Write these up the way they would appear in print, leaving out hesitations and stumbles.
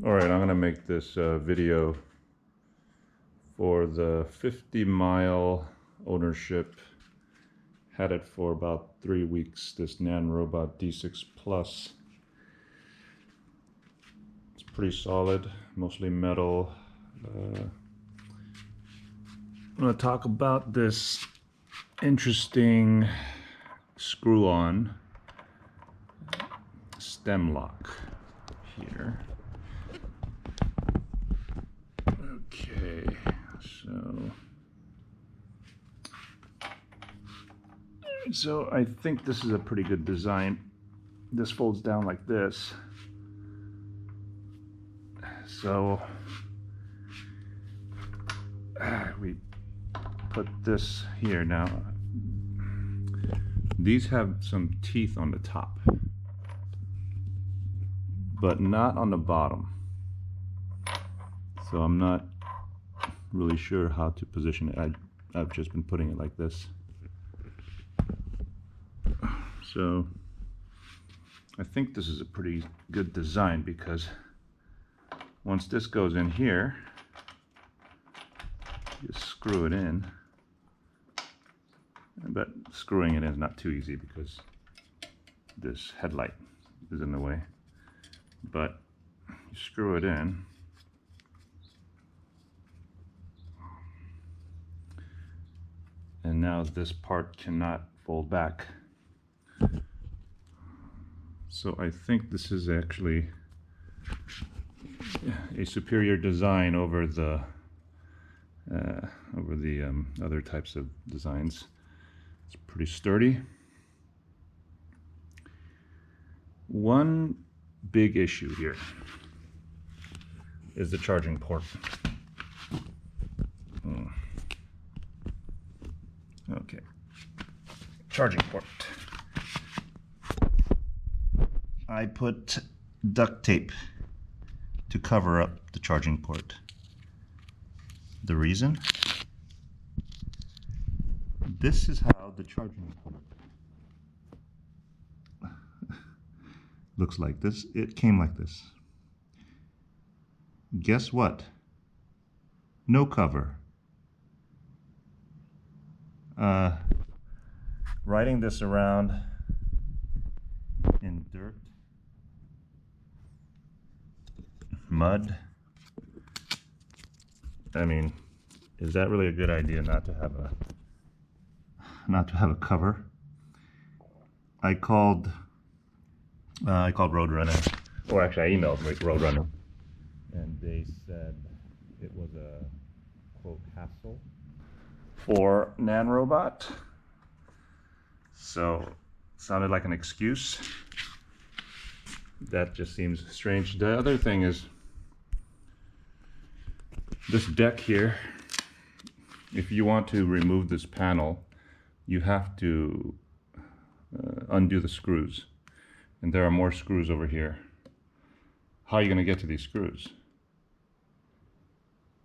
Alright, I'm going to make this video for the 50-mile ownership. Had it for about 3 weeks, this Nanrobot D6 Plus. It's pretty solid, mostly metal. I'm going to talk about this interesting screw-on stem lock here. Okay, so I think this is a pretty good design. This folds down like this. So we put this here now. These have some teeth on the top, but not on the bottom. So I'm not really sure how to position it. I've just been putting it like this. So I think this is a pretty good design, because once this goes in here, just screw it in. But screwing it in is not too easy because this headlight is in the way. But you screw it in. And now this part cannot fold back. So I think this is actually a superior design over the other types of designs. It's pretty sturdy. One big issue here is the charging port. Okay, charging port. I put duct tape to cover up the charging port. The reason? This is how the charging port looks like. This, it came like this. Guess what? No cover. Riding this around in dirt, mud, I mean, is that really a good idea not to have a cover? I called Roadrunner, or actually I emailed Roadrunner, and they said it was a quote hassle for Nanrobot. So sounded like an excuse. That just seems strange. The other thing is this deck here. If you want to remove this panel, you have to undo the screws, and there are more screws over here. How are you going to get to these screws?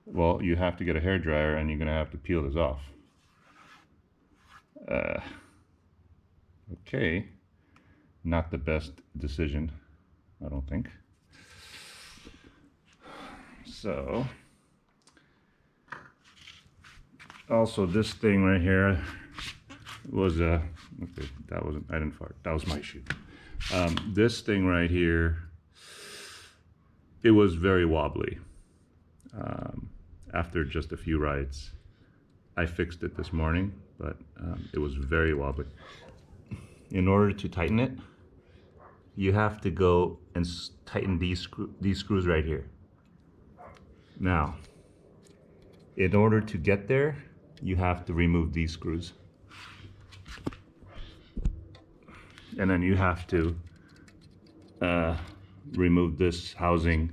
Well, you have to get a hairdryer, and you're going to have to peel this off. Okay, not the best decision, I don't think. So, also this thing right here was okay, that wasn't, I didn't fart, that was my shoe. This thing right here, it was very wobbly. After just a few rides, I fixed it this morning, but it was very wobbly. In order to tighten it, you have to go and tighten these screws right here. Now, in order to get there, you have to remove these screws. And then you have to remove this housing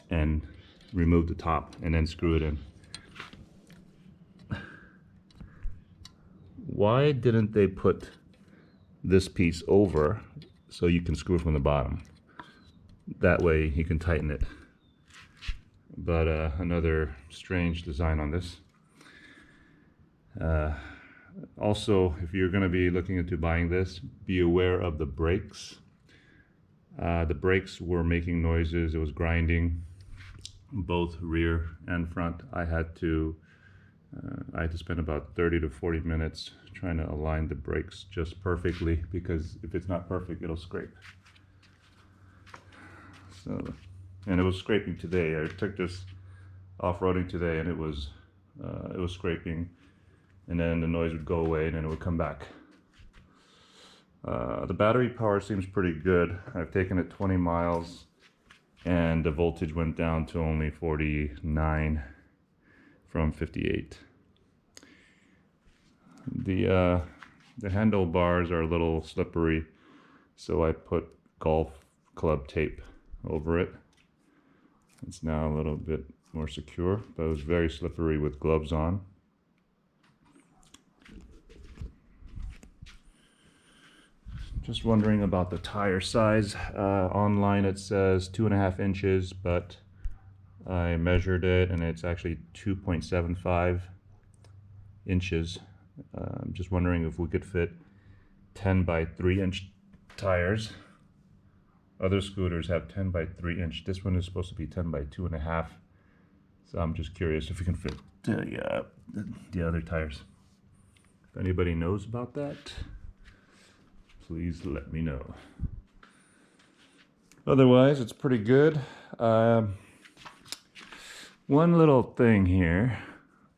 and remove the top and then screw it in. Why didn't they put this piece over so you can screw from the bottom? That way you can tighten it. But another strange design on this. Also, if you're going to be looking into buying this, be aware of the brakes. The brakes were making noises, it was grinding. both rear and front. I had to spend about 30 to 40 minutes trying to align the brakes just perfectly, because if it's not perfect, it'll scrape. So, and it was scraping today. I took this off-roading today, and it was scraping, and then the noise would go away, and then it would come back. The battery power seems pretty good. I've taken it 20 miles, and the voltage went down to only 49 from 58. The handlebars are a little slippery, so I put golf club tape over it. It's now a little bit more secure, but it was very slippery with gloves on. Just wondering about the tire size. Online it says 2.5 inches, but I measured it and it's actually 2.75 inches. I'm just wondering if we could fit 10 by 3 inch tires. Other scooters have 10 by 3 inch. This one is supposed to be 10 by 2.5. So I'm just curious if we can fit the other tires. If anybody knows about that, please let me know. Otherwise, it's pretty good. One little thing here.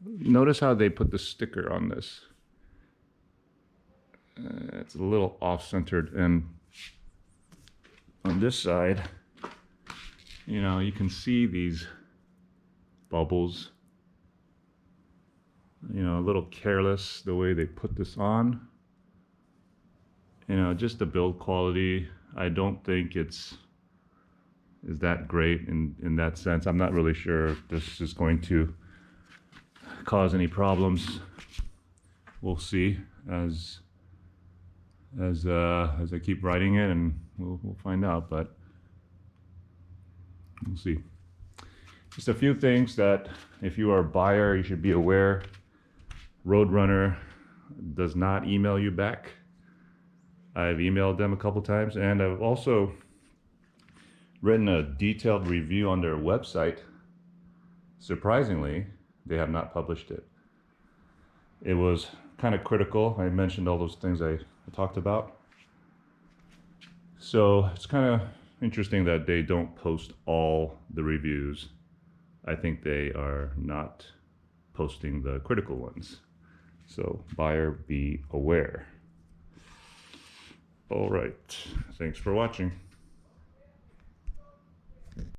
Notice how they put the sticker on this. It's a little off-centered, and on this side, you know, you can see these bubbles. You know, a little careless the way they put this on. You know, just the build quality, I don't think is that great in that sense. I'm not really sure if this is going to cause any problems. We'll see as I keep writing it, and we'll find out, but we'll see. Just a few things that if you are a buyer, you should be aware. Roadrunner does not email you back. I've emailed them a couple times, and I've also written a detailed review on their website. Surprisingly, they have not published it. It was kind of critical. I mentioned all those things I talked about. So it's kind of interesting that they don't post all the reviews. I think they are not posting the critical ones. So buyer, be aware. All right. Thanks for watching.